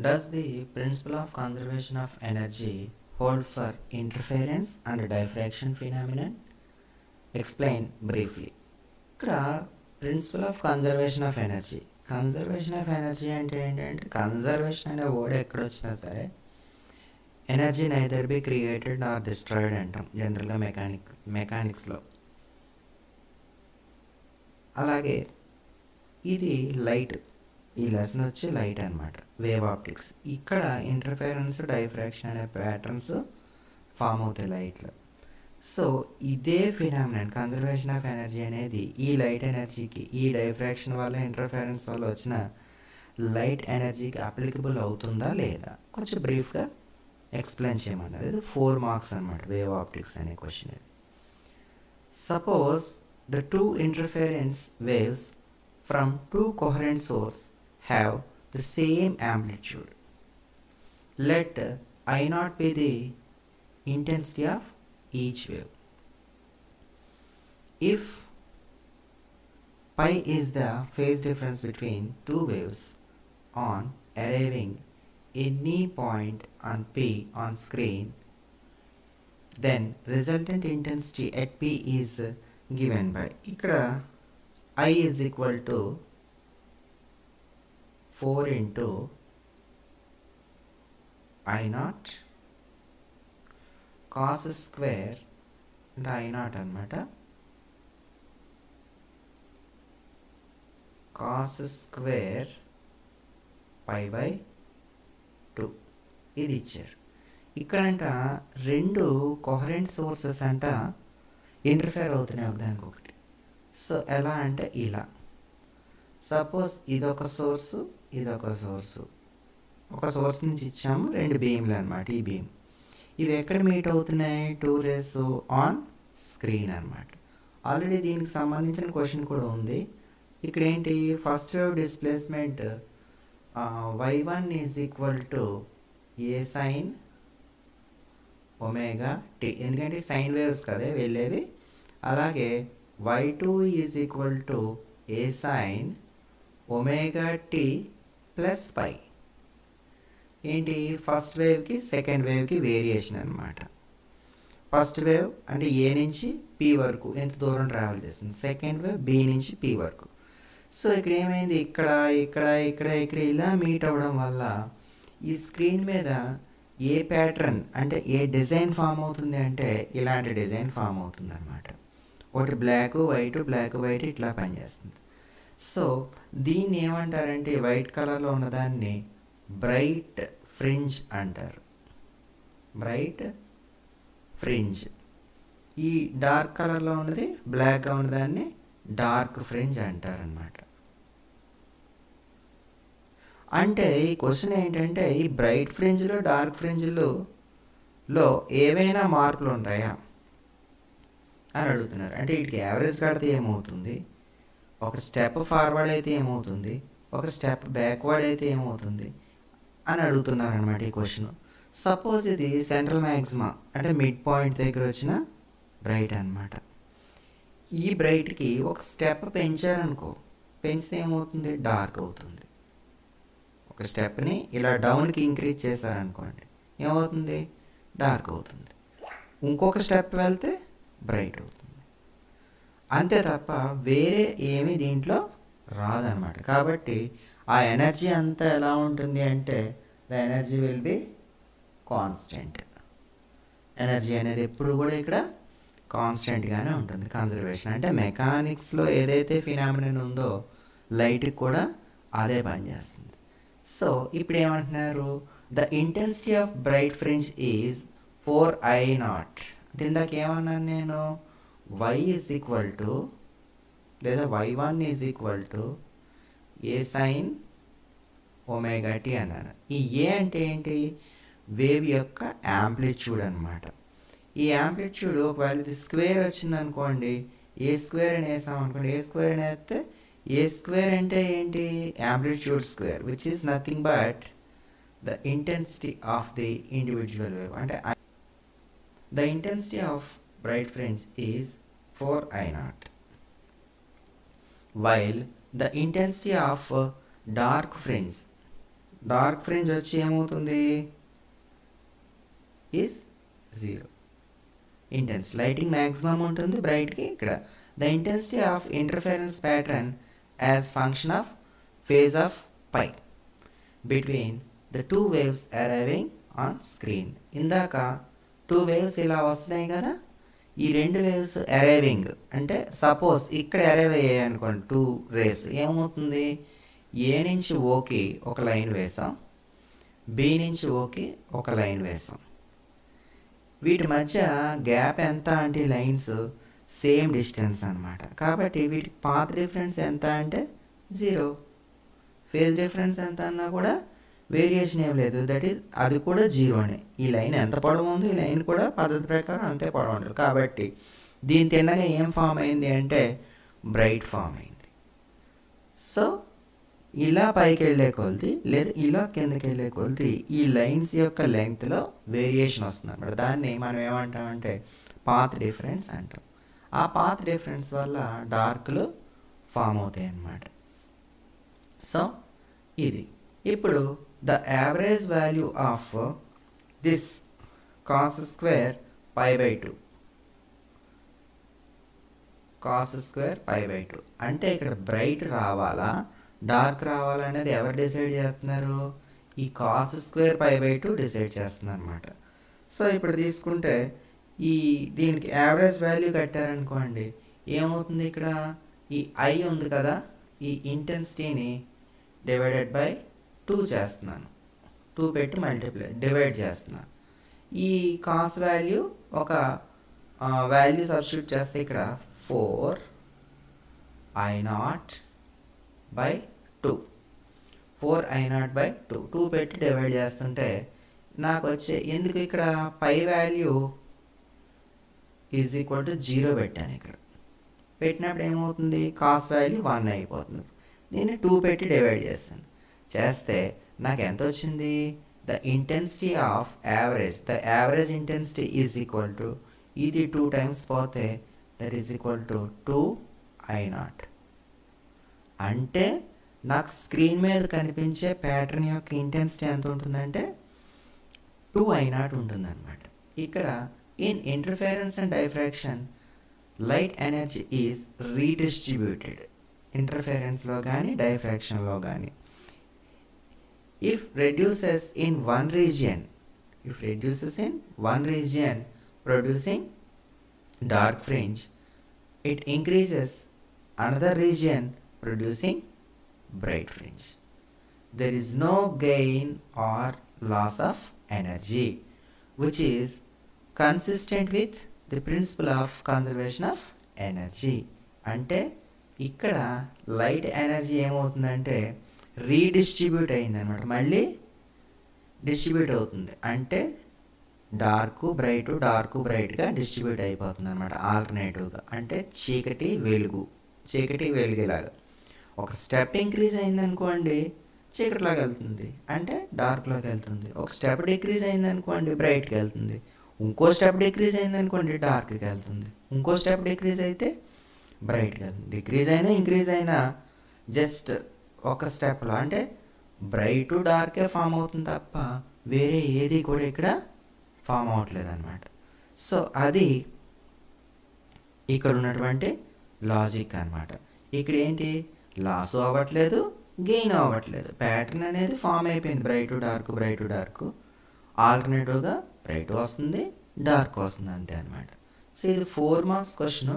Does the principle of conservation of energy hold for interference and diffraction phenomenon? Explain briefly. ఇక్కడ principle of conservation of energy అంటే ఏంటంటే conservation అనే word ఎక్కడ వచ్చినా సరే energy neither be created or destroyed అంటాం జనరల్గా మెకానిక్స్లో. అలాగే ఇది లైట్, ఈ లెసన్ వచ్చి లైట్ అనమాట, వేవ్ ఆప్టిక్స్. ఇక్కడ ఇంటర్ఫరెన్స్ డైఫ్రాక్షన్ అనే ప్యాటర్న్స్ ఫామ్ అవుతాయి లైట్లో. సో ఇదే ఫినామినన్ కన్జర్వేషన్ ఆఫ్ ఎనర్జీ అనేది ఈ లైట్ ఎనర్జీకి, ఈ డైఫ్రాక్షన్ వల్ల ఇంటర్ఫరెన్స్ వల్ల వచ్చిన లైట్ ఎనర్జీకి అప్లికబుల్ అవుతుందా లేదా కొంచెం బ్రీఫ్గా ఎక్స్ప్లెయిన్ చేయమన్నారు. ఇది 4 మార్క్స్ అనమాట వేవ్ ఆప్టిక్స్ అనే క్వశ్చన్ ఇది. Suppose the 2 interference waves from 2 coherent sources have the same amplitude. Let I0 be the intensity of each wave. If pi is the phase difference between 2 waves on arriving any point on P on screen, then resultant intensity at P is given by, ఇక్కడ I is equal to 4 into I0 cos square అంటే I0 అనమాట, cos square pi by 2 ఇది ఇచ్చారు. ఇక్కడంట 2 coherent sources అంట interfere అవుతున్నాయి ఒకదానికొకటి. So ఎలా అంటే ఇలా, సపోజ్ ఇదొక సోర్సు, ఇదొక సోర్సు, ఒక సోర్స్ నుంచి ఇచ్చాము 2 బీమ్లు అనమాట. ఈ బీమ్ ఇవి ఎక్కడ మీట్ అవుతున్నాయి, 2 rays ఆన్ స్క్రీన్ అనమాట. ఆల్రెడీ దీనికి సంబంధించిన క్వశ్చన్ కూడా ఉంది. ఇక్కడ ఏంటి, first wave displacement y1 is equal to A sine omega T, ఎందుకంటే సైన్ వేవ్స్ కదే వెళ్ళేవి. అలాగే y2 is equal to A sine omega T plus pi. ఏంటి, ఫస్ట్ వేవ్కి సెకండ్ వేవ్కి వేరియేషన్ అనమాట. ఫస్ట్ వేవ్ అంటే ఏ నుంచి పి వరకు ఎంత దూరం ట్రావెల్ చేస్తుంది, సెకండ్ వేవ్ బి నుంచి పి వరకు. సో ఇక్కడ ఏమైంది, ఇక్కడ ఇక్కడ ఇక్కడ ఇక్కడ ఇలా మీట్ అవ్వడం వల్ల ఈ స్క్రీన్ మీద ఏ ప్యాటర్న్ అంటే ఏ డిజైన్ ఫామ్ అవుతుంది అంటే ఇలాంటి డిజైన్ ఫామ్ అవుతుంది అనమాట. ఒకటి బ్లాక్ వైట్ ఇట్లా పనిచేస్తుంది. సో దీన్ని ఏమంటారంటే వైట్ కలర్లో ఉన్నదాన్ని బ్రైట్ ఫ్రింజ్ అంటారు, బ్రైట్ ఫ్రింజ్. ఈ డార్క్ కలర్లో ఉన్నది బ్లాక్గా ఉన్నదాన్ని డార్క్ ఫ్రింజ్ అంటారనమాట. అంటే ఈ క్వశ్చన్ ఏంటంటే ఈ బ్రైట్ ఫ్రింజ్లో డార్క్ ఫ్రింజ్లో ఏవైనా మార్పులు ఉంటాయా అని అడుగుతున్నారు. అంటే వీటికి యావరేజ్ కడితే ఏమవుతుంది, ఒక స్టెప్ ఫార్వర్డ్ అయితే ఏమవుతుంది, ఒక స్టెప్ బ్యాక్వర్డ్ అయితే ఏమవుతుంది అని అడుగుతున్నారు అనమాట ఈ క్వశ్చన్. సపోజ్ ఇది సెంట్రల్ మ్యాక్సిమా అంటే మిడ్ పాయింట్ దగ్గర వచ్చిన బ్రైట్ అనమాట. ఈ బ్రైట్కి ఒక స్టెప్ పెంచారనుకో, పెంచితే ఏమవుతుంది, డార్క్ అవుతుంది. ఒక స్టెప్ని ఇలా డౌన్కి ఇంక్రీజ్ చేశారనుకోండి ఏమవుతుంది, డార్క్ అవుతుంది. ఇంకొక స్టెప్ వెళ్తే బ్రైట్ అవుతుంది. అంతే తప్ప వేరే ఏమీ దీంట్లో రాదనమాట. కాబట్టి ఆ ఎనర్జీ అంతా ఎలా ఉంటుంది అంటే the energy will be constant. Energy అనేది ఎప్పుడు కూడా ఇక్కడ కాన్స్టెంట్గానే ఉంటుంది. కన్జర్వేషన్ అంటే మెకానిక్స్లో ఏదైతే ఫినామినన్ ఉందో లైట్కి కూడా అదే పనిచేస్తుంది. సో ఇప్పుడు ఏమంటున్నారు, the intensity of bright fringe is 4I0. అంటే ఇందాక ఏమన్నాను నేను, y ఈజ్ ఈక్వల్ టు లేదా y1 is equal to A sine omega t అన్నాను. ఈ ఏ అంటే ఏంటి, వేవ్ యొక్క యాంప్లిట్యూడ్ అనమాట. ఈ యాంప్లిట్యూడ్ ఒకవేళ ఇది స్క్వేర్ వచ్చింది అనుకోండి, ఏ స్క్వేర్ అని వేసాం అనుకోండి, ఏ స్క్వేర్ అని వేస్తే ఏ స్క్వేర్ అంటే ఏంటి, amplitude square, which is nothing but the intensity of the individual wave. అంటే the intensity of bright fringe is 4I0 while the intensity of dark fringe, dark fringe వచ్చి ఏమవుతుంది ఈజ్ 0. ఇంటెన్స్ లైటింగ్ మ్యాక్సిమం ఉంటుంది బ్రైట్కి. ఇక్కడ the intensity of interference pattern as function of phase of pi between the two waves arriving on screen. ఇందాక 2 waves ఇలా వస్తున్నాయి కదా, ఈ 2 వేవ్స్ అరైవింగ్ అంటే సపోజ్ ఇక్కడ అరైవ్ అయ్యాయి అనుకోండి 2 రేస్, ఏమవుతుంది ఏ నుంచి ఓకి ఒక లైన్ వేసాం, బి నుంచి ఓకి ఒక లైన్ వేసాం. వీటి మధ్య గ్యాప్ ఎంత అంటే లైన్స్ సేమ్ డిస్టెన్స్ అనమాట. కాబట్టి వీటికి పాత్ డిఫరెన్స్ ఎంత అంటే 0. ఫేజ్ డిఫరెన్స్ ఎంత అన్నా కూడా వేరియేషన్ ఏం లేదు, దట్ ఈజ్ అది కూడా 0నే. ఈ లైన్ ఎంత పొడవు ఉందో ఈ లైన్ కూడా పద్ధతి ప్రకారం అంతే పొడవు ఉంటుంది. కాబట్టి దీని తిన్నగా ఏం ఫామ్ అయింది అంటే బ్రైట్ ఫామ్ అయింది. సో ఇలా పైకి వెళ్ళే కొలది లేదా ఇలా కిందకి వెళ్ళే కొలది ఈ లైన్స్ యొక్క లెంగ్త్లో వేరియేషన్ వస్తుంది అన్నమాట. దాన్ని మనం ఏమంటామంటే పాత్ డిఫరెన్స్ అంటాం. ఆ పాత్ డిఫరెన్స్ వల్ల డార్క్లు ఫామ్ అవుతాయి అన్నమాట. సో ఇది ఇప్పుడు the average value of this cos square π/2 అంటే ఇక్కడ బ్రైట్ రావాలా డార్క్ రావాలా అనేది ఎవరు డిసైడ్ చేస్తున్నారు? ఈ కాస్ స్క్వేర్ π/2 డిసైడ్ చేస్తుంది అనమాట. సో ఇప్పుడు తీసుకుంటే దీనికి యావరేజ్ వాల్యూ కట్టారనుకోండి, ఏమవుతుంది ఇక్కడ ఈ ఐ ఉంది కదా, ఈ ఇంటెన్సిటీని డివైడెడ్ బై 2 చేస్తున్నాను, 2 పెట్టి డివైడ్ చేస్తున్నాను. ఈ కాస్ వాల్యూ ఒక వాల్యూ సబ్స్టిట్యూట్ చేస్తే ఇక్కడ 4I0/2 4I0/2 2 పెట్టి డివైడ్ చేస్తుంటే నాకు వచ్చే, ఎందుకు ఇక్కడ pi value is equal to 0 పెట్టాను. ఇక్కడ పెట్టినప్పుడు ఏమవుతుంది కాస్ వాల్యూ 1 అయిపోతుంది. దీన్ని 2 పెట్టి డివైడ్ చేస్తే నాకు ఎంత వచ్చింది? The intensity of average, the average intensity is equal to ఇది 2 టైమ్స్ పోతే that is equal to 2I0. అంటే నాకు స్క్రీన్ మీద కనిపించే ప్యాటర్న్ యొక్క ఇంటెన్సిటీ ఎంత ఉంటుందంటే 2I0 ఉంటుందన్నమాట. ఇక్కడ in interference and diffraction light energy is redistributed. ఇంటర్ఫరెన్స్లో కానీ డైఫ్రాక్షన్లో కానీ if reduces in one region producing dark fringe, it increases another region producing bright fringe. There is no gain or loss of energy, which is consistent with the principle of conservation of energy. అంటే ఇక్కడ light energy ఏమవుతుందంటే redistribute అయింది అనమాట, మళ్ళీ distribute అవుతుంది. అంటే dark బ్రైట్గా distribute అయిపోతుంది అనమాట ఆల్టర్నేటివ్గా. అంటే చీకటి వెలుగు ఇలాగా ఒక స్టెప్ ఇంక్రీజ్ అయింది అనుకోండి చీకటిలోకి వెళ్తుంది, అంటే డార్క్లోకి వెళ్తుంది. ఒక స్టెప్ డిక్రీజ్ అయింది అనుకోండి బ్రైట్కి వెళ్తుంది. ఇంకో స్టెప్ డిక్రీజ్ అయింది అనుకోండి డార్క్కి వెళ్తుంది. ఇంకో స్టెప్ డిక్రీజ్ అయితే బ్రైట్కి వెళ్తుంది. డిక్రీజ్ అయినా ఇంక్రీజ్ అయినా జస్ట్ ఒక స్టెప్లో అంటే బ్రైట్ డార్కే ఫామ్ అవుతుంది తప్ప వేరే ఏది కూడా ఇక్కడ ఫామ్ అవ్వట్లేదు అనమాట. సో అది ఇక్కడ ఉన్నటువంటి లాజిక్ అనమాట. ఇక్కడ ఏంటి లాస్ అవ్వట్లేదు, గెయిన్ అవ్వట్లేదు, ప్యాటర్న్ అనేది ఫామ్ అయిపోయింది. బ్రైట్ డార్క్ ఆల్టర్నేటివ్గా బ్రైట్ వస్తుంది, డార్క్ వస్తుంది, అంతే అనమాట. సో ఇది 4 మార్క్స్ క్వశ్చన్.